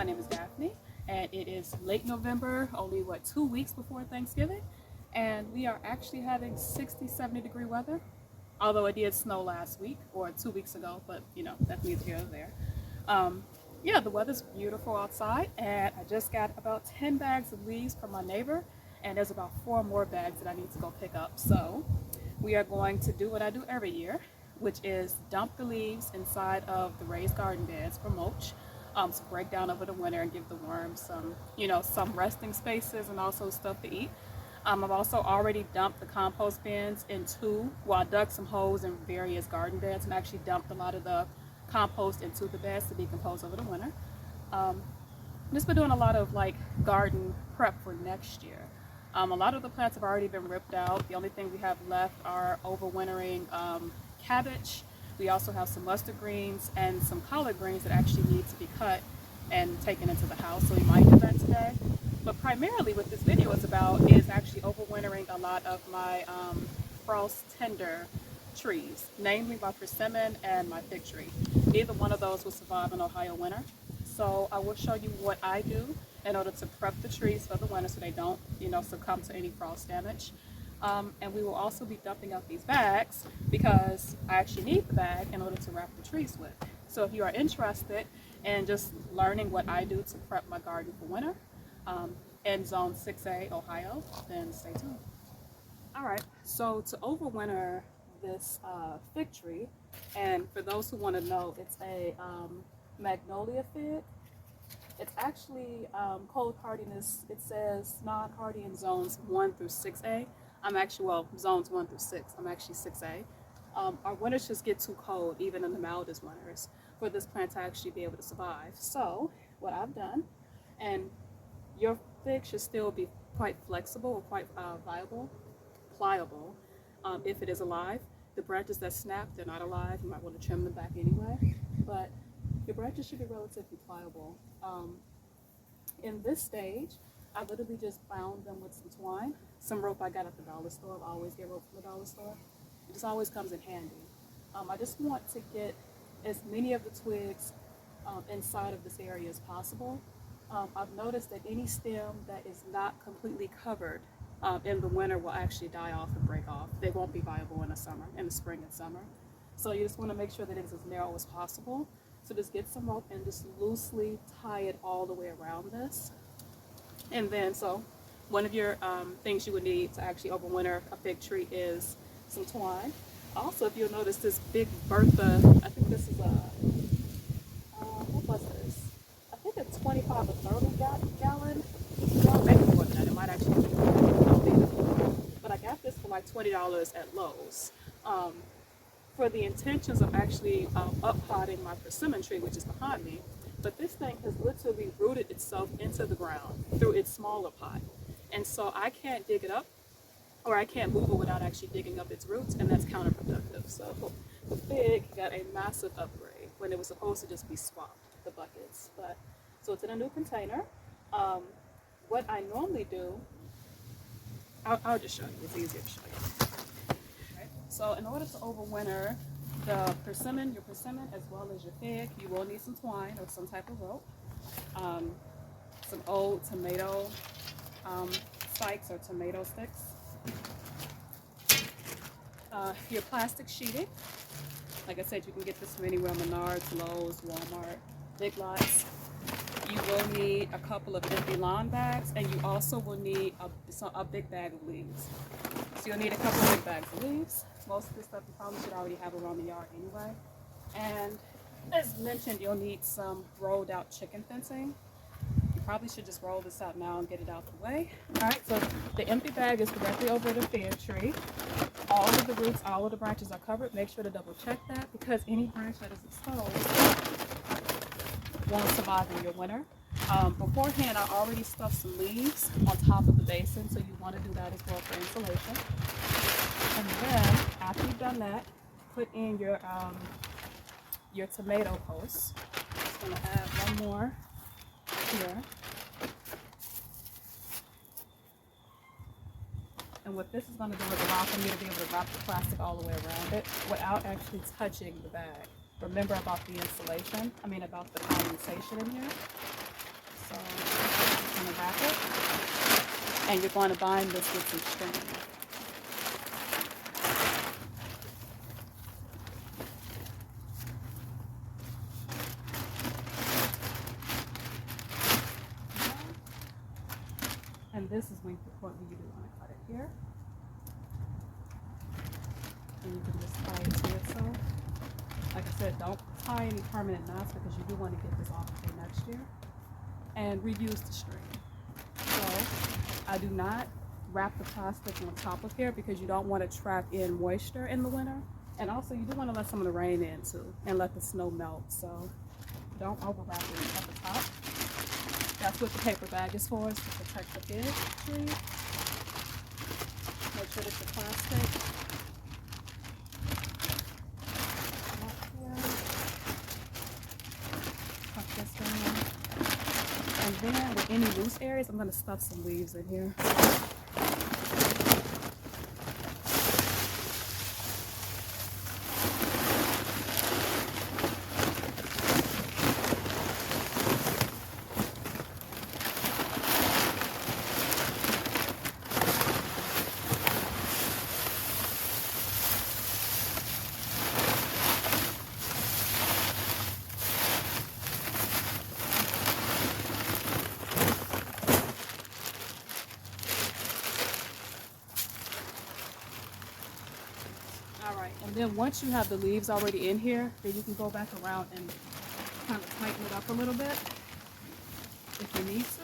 My name is Daphne, and it is late November, only 2 weeks before Thanksgiving, and we are actually having 60, 70-degree weather. Although it did snow last week or 2 weeks ago, but that's neither here nor there. Yeah, the weather's beautiful outside, and I just got about 10 bags of leaves from my neighbor, and there's about 4 more bags that I need to go pick up. So we are going to do what I do every year, which is dump the leaves inside of the raised garden beds for mulch, to break down over the winter and give the worms some, some resting spaces and also stuff to eat. I've also already dumped the compost bins I dug some holes in various garden beds and actually dumped a lot of the compost into the beds to decompose over the winter. Just been doing a lot of garden prep for next year. A lot of the plants have already been ripped out. The only thing we have left are overwintering cabbage. We also have some mustard greens and some collard greens that actually need to be cut and taken into the house, so we might do that today. But primarily what this video is about is actually overwintering a lot of my frost tender trees, namely my persimmon and my fig tree. Neither one of those will survive an Ohio winter. So I will show you what I do in order to prep the trees for the winter so they don't, succumb to any frost damage. And we will also be dumping out these bags because I actually need the bag in order to wrap the trees with. So if you are interested in just learning what I do to prep my garden for winter in Zone 6A, Ohio, then stay tuned. All right, so to overwinter this fig tree, and for those who want to know, it's a magnolia fig. It's actually cold hardiness. It says non-hardy in zones 1 through 6A. I'm actually, zones 1 through 6. I'm actually 6A. Our winters just get too cold, even in the mildest winters, for this plant to actually be able to survive. So what I've done, and your fig should still be quite flexible or quite pliable, if it is alive. The branches that snap, they're not alive. You might want to trim them back anyway, but your branches should be relatively pliable. In this stage, I literally just bound them with some twine. Some rope I got at the dollar store. I always get rope from the dollar store. It just always comes in handy. I just want to get as many of the twigs inside of this area as possible. I've noticed that any stem that is not completely covered in the winter will actually die off and break off. They won't be viable in the spring and summer. So you just want to make sure that it's as narrow as possible. So just get some rope and just loosely tie it all the way around this. And then, so one of your things you would need to actually overwinter a fig tree is some twine. Also, if you'll notice this big Bertha, I think this is what was this? I think a 25 or 30 gallon. Well, maybe more than that. It might actually be more. But I got this for like $20 at Lowe's. For the intentions of actually up-potting my persimmon tree, which is behind me. But this thing has literally rooted itself into the ground through its smaller pot. And so I can't dig it up, or I can't move it without actually digging up its roots, and that's counterproductive. So the fig got a massive upgrade when it was supposed to just be swapped, the buckets. So it's in a new container. What I normally do, I'll just show you. It's easier to show you. So in order to overwinter your persimmon as well as your fig, you will need some twine or some type of rope, some old tomato spikes or tomato sticks, your plastic sheeting. Like I said, you can get this from anywhere: Menards, Lowe's, Walmart, Big Lots. You will need a couple of empty lawn bags, and you also will need a big bag of leaves. So you'll need a couple of big bags of leaves. Most of this stuff you probably should already have around the yard anyway. And as mentioned, you'll need some rolled out chicken fencing. You probably should just roll this out now and get it out the way. All right, so the empty bag is directly over the fig tree. All of the roots, all of the branches are covered. Make sure to double check that, because any branch that is exposed won't survive in your winter. Beforehand, I already stuffed some leaves on top of the basin, so you want to do that as well for insulation. And then, after you've done that, put in your tomato posts. Just going to add one more here. And what this is going to do is allow for me to be able to wrap the plastic all the way around it without actually touching the bag. Remember about the insulation, about the condensation in here. So I'm going to wrap it, and you're going to bind this with some string. And this is when you want to cut it here. And you can just tie it to itself. Like I said, don't tie any permanent knots because you do want to get this off for next year. And reuse the string. So I do not wrap the plastic on top of here because you don't want to trap in moisture in the winter. And also you do want to let some of the rain in too and let the snow melt. So don't overwrap it at the top. That's what the paper bag is for, is to protect the big tree. Make sure that the plastic. Tuck this down. And then with any loose areas, I'm going to stuff some leaves in here. Alright, and then once you have the leaves already in here, then you can go back around and kind of tighten it up a little bit if you need to.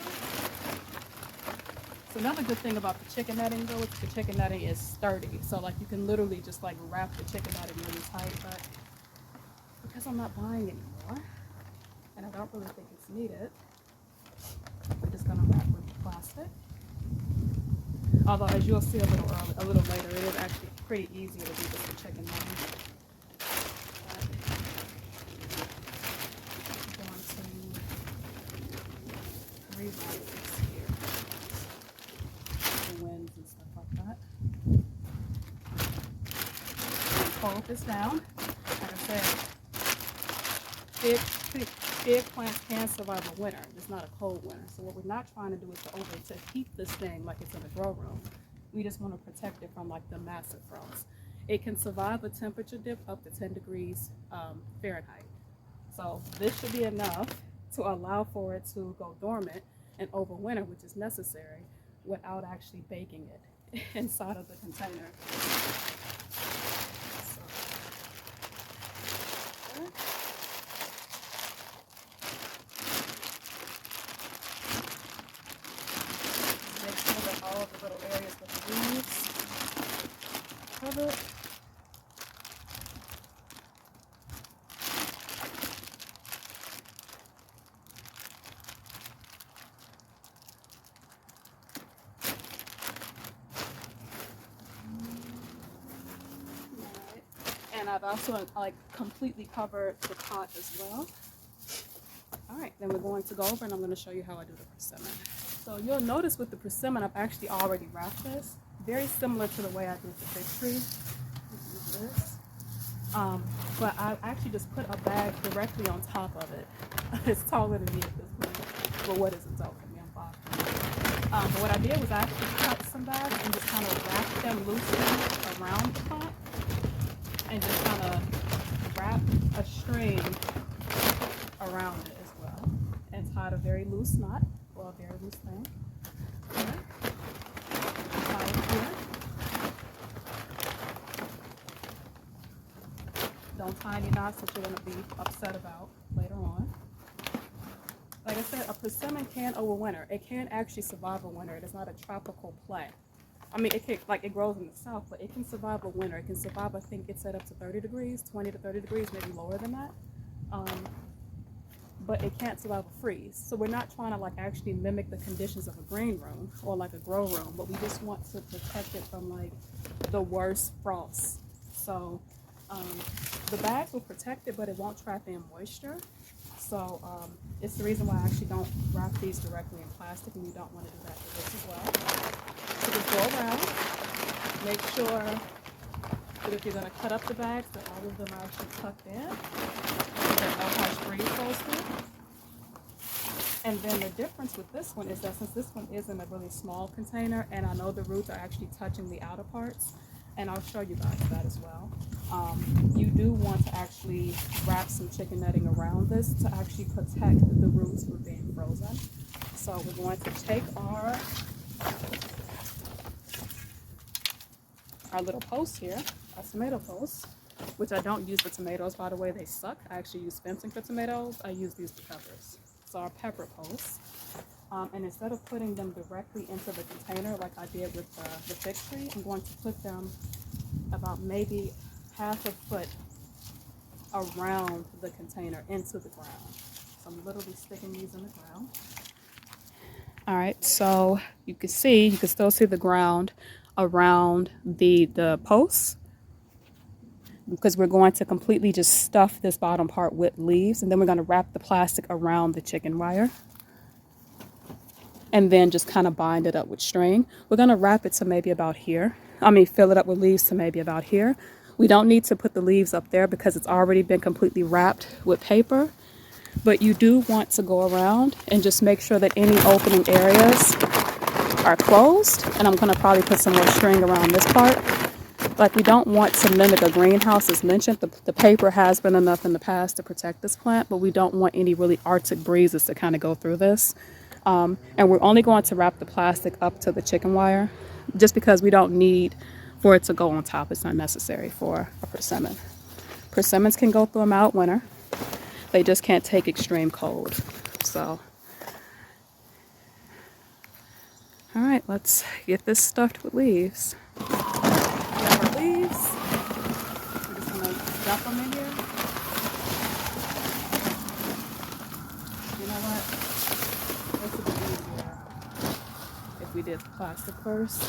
So another good thing about the chicken netting though is the chicken netting is sturdy. So like you can literally just like wrap the chicken netting really tight, but because I'm not buying anymore and I don't really think it's needed, we're just gonna wrap with the plastic. Although, as you'll see a little later, it is actually pretty easy to do this with chicken netting. I'm going to rewrite this here. The winds and stuff like that. Fold this down. Like I said, big plants can survive a winter. It's not a cold winter. So what we're not trying to do is to heat this thing like it's in a grow room. We just want to protect it from like the massive frost. It can survive a temperature dip up to 10 degrees Fahrenheit. So this should be enough to allow for it to go dormant and overwinter, which is necessary, without actually baking it inside of the container. So, okay. All of the little areas with the leaves covered. Right. And I've also like completely covered the pot as well. All right, then we're going to go over and I'm going to show you how I do the persimmon. So you'll notice with the persimmon, I've actually already wrapped this. Very similar to the way I did the fig tree. This. But I actually just put a bag directly on top of it. It's taller than me at this point. Well, what isn't taller than me? I'm 5. But what I did was I actually cut some bags and just kind of wrapped them loosely around the pot. And just kind of wrap a string around it as well. And tied a very loose knot. Well, a very loose thing. Okay. Tie it here. Don't tie any knots that you're going to be upset about later on. Like I said, a persimmon can overwinter. It can actually survive a winter. It is not a tropical plant. I mean, it can, like it grows in the south, but it can survive a winter. It can survive, I think it's set up to 30 degrees, 20 to 30 degrees, maybe lower than that. But it can't survive a freeze. So we're not trying to like actually mimic the conditions of a green room or like a grow room, but we just want to protect it from like the worst frost. So the bags will protect it, but it won't trap in moisture. So it's the reason why I actually don't wrap these directly in plastic, and you don't want to do that for this as well. So just go around, make sure that if you're going to cut up the bags, that all of them are actually tucked in. There's no harsh breeze goes through. And then the difference with this one is that since this one is in a really small container, and I know the roots are actually touching the outer parts, and I'll show you guys that as well. You do want to actually wrap some chicken netting around this to actually protect the roots from being frozen. So we're going to take our little post here, our tomato post, which I don't use for tomatoes, by the way, they suck. I actually use fencing for tomatoes. I use these for peppers. So our pepper posts. And instead of putting them directly into the container like I did with the fig tree, I'm going to put them about maybe half a foot around the container into the ground. So I'm literally sticking these in the ground. All right, so you can still see the ground around the posts, because we're going to completely just stuff this bottom part with leaves, and then we're going to wrap the plastic around the chicken wire and then just kind of bind it up with string. We're going to wrap it to maybe about here. Fill it up with leaves to maybe about here. We don't need to put the leaves up there because it's already been completely wrapped with paper, but you do want to go around and just make sure that any opening areas are closed. And I'm going to probably put some more string around this part. Like, we don't want to mimic a greenhouse as mentioned. The paper has been enough in the past to protect this plant, but we don't want any really Arctic breezes to kind of go through this. And we're only going to wrap the plastic up to the chicken wire just because we don't need for it to go on top. It's not necessary for a persimmon. Persimmons can go through them out winter. They just can't take extreme cold. So, all right, let's get this stuffed with leaves. Leaves. We're just going to dump them in here. You know what? This would be easier if we did the plastic first.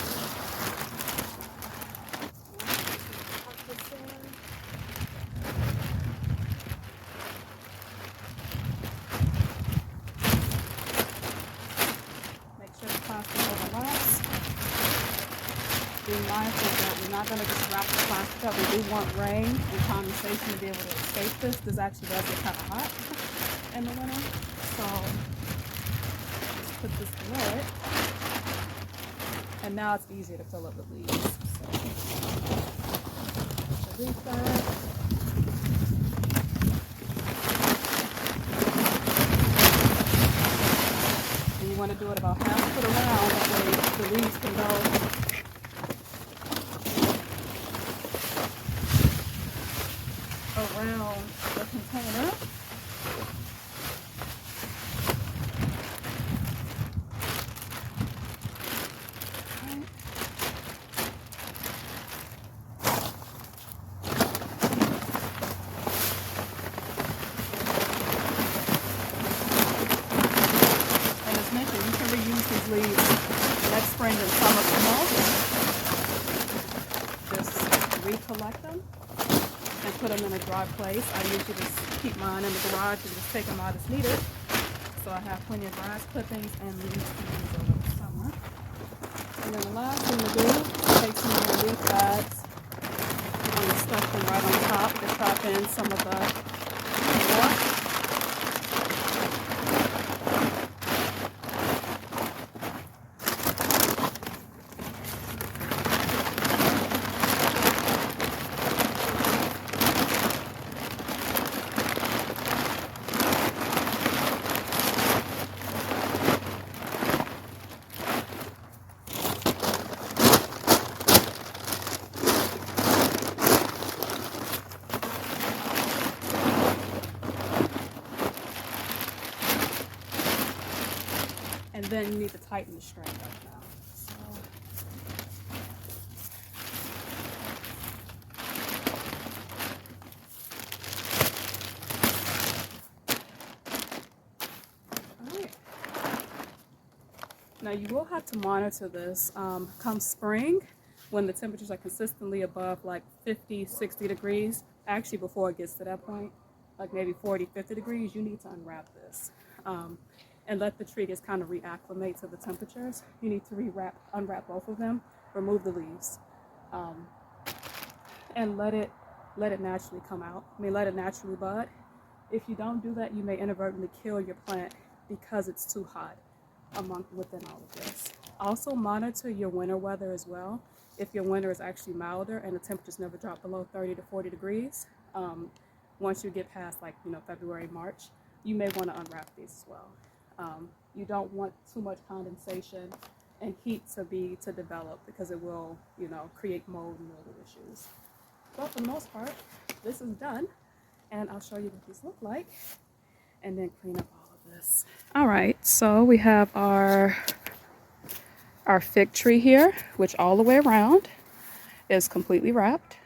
Make sure the plastic overlaps. Be mindful that we're not going to just wrap the plastic up. We do want rain and condensation to be able to escape this. This actually does get kind of hot in the winter. So just put this below it. And now it's easier to fill it with leaves. So put the leaf back. And you want to do it about half a foot around, that way the leaves can go around the container. And as mentioned, you can reuse these leaves next spring and summer for mulch. Just recollect them and put them in a dry place. I usually just keep mine in the garage and just take them out as needed. So I have plenty of grass clippings and leaves to use over the summer. And then the last thing to do is take some of your leaf bags. I'm going to stuff them right on top to trap in some of the water. And then you need to tighten the string up now. So. All right. Now you will have to monitor this come spring when the temperatures are consistently above like 50, 60 degrees. Actually, before it gets to that point, like maybe 40, 50 degrees, you need to unwrap this. And let the tree just kind of reacclimate to the temperatures. You need to unwrap both of them, remove the leaves, and let it naturally come out. Let it naturally bud. If you don't do that, you may inadvertently kill your plant because it's too hot within all of this. Also monitor your winter weather as well. If your winter is actually milder and the temperatures never drop below 30 to 40 degrees, once you get past like, February, March, you may want to unwrap these as well. You don't want too much condensation and heat to develop, because it will, create mold and mildew issues. But for the most part, this is done, and I'll show you what these look like and then clean up all of this. All right, so we have our fig tree here, which all the way around is completely wrapped.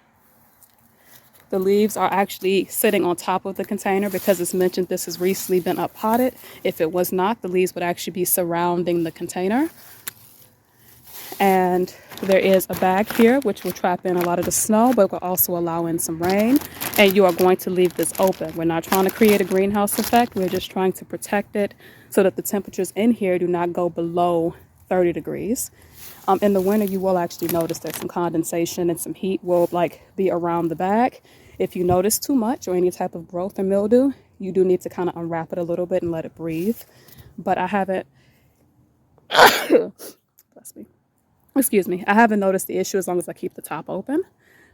The leaves are actually sitting on top of the container because it's mentioned this has recently been up potted. If it was not, the leaves would actually be surrounding the container. And there is a bag here which will trap in a lot of the snow, but will also allow in some rain. And you are going to leave this open. We're not trying to create a greenhouse effect. We're just trying to protect it so that the temperatures in here do not go below 30 degrees. In the winter, you will actually notice that some condensation and some heat will be around the bag. If you notice too much or any type of growth or mildew, you do need to kind of unwrap it a little bit and let it breathe. But I haven't, bless me. Excuse me, I haven't noticed the issue as long as I keep the top open.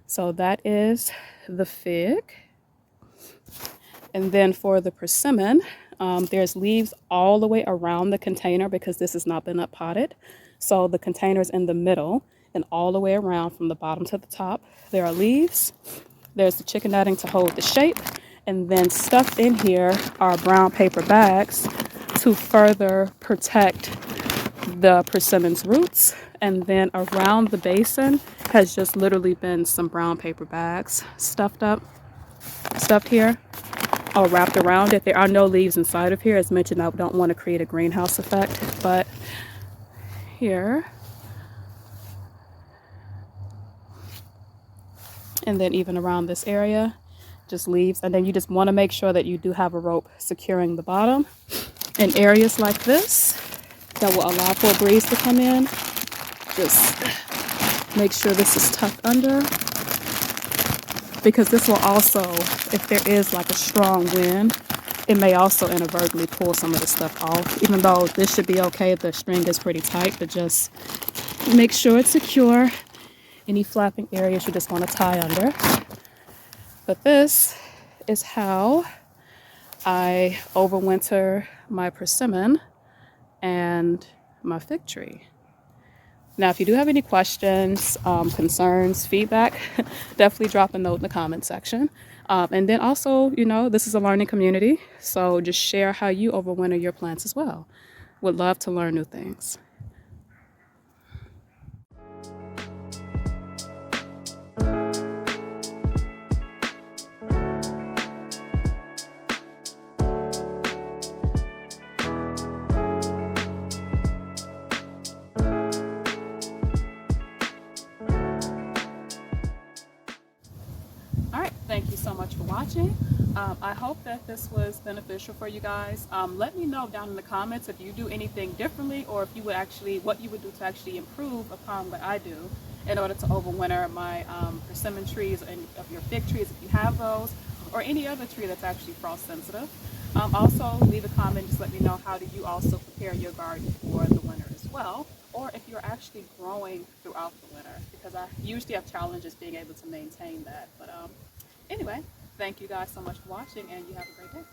So that is the fig. And then for the persimmon, there's leaves all the way around the container because this has not been up potted. So the container is in the middle, and all the way around from the bottom to the top, there are leaves. There's the chicken netting to hold the shape. And then stuffed in here are brown paper bags to further protect the persimmon's roots. And then around the basin has just literally been some brown paper bags stuffed here, or wrapped around it. There are no leaves inside of here. As mentioned, I don't want to create a greenhouse effect, but here, and then even around this area, just leaves. And then you just want to make sure that you do have a rope securing the bottom. In areas like this that will allow for a breeze to come in, just make sure this is tucked under, because this will also, if there is like a strong wind, it may also inadvertently pull some of the stuff off. Even though this should be okay, the string is pretty tight, but just make sure it's secure. Any flapping areas you just want to tie under. But this is how I overwinter my persimmon and my fig tree. Now, if you do have any questions, concerns, feedback, definitely drop a note in the comment section. And then also, this is a learning community, so just share how you overwinter your plants as well. Would love to learn new things. Thank you so much for watching. I hope that this was beneficial for you guys. Let me know down in the comments if you do anything differently, or if you would what you would do to actually improve upon what I do in order to overwinter my persimmon trees and of your fig trees if you have those, or any other tree that's actually frost sensitive. Also, leave a comment, just let me know how do you also prepare your garden for the winter as well, or if you're actually growing throughout the winter, because I usually have challenges being able to maintain that. But anyway, thank you guys so much for watching, and you have a great day.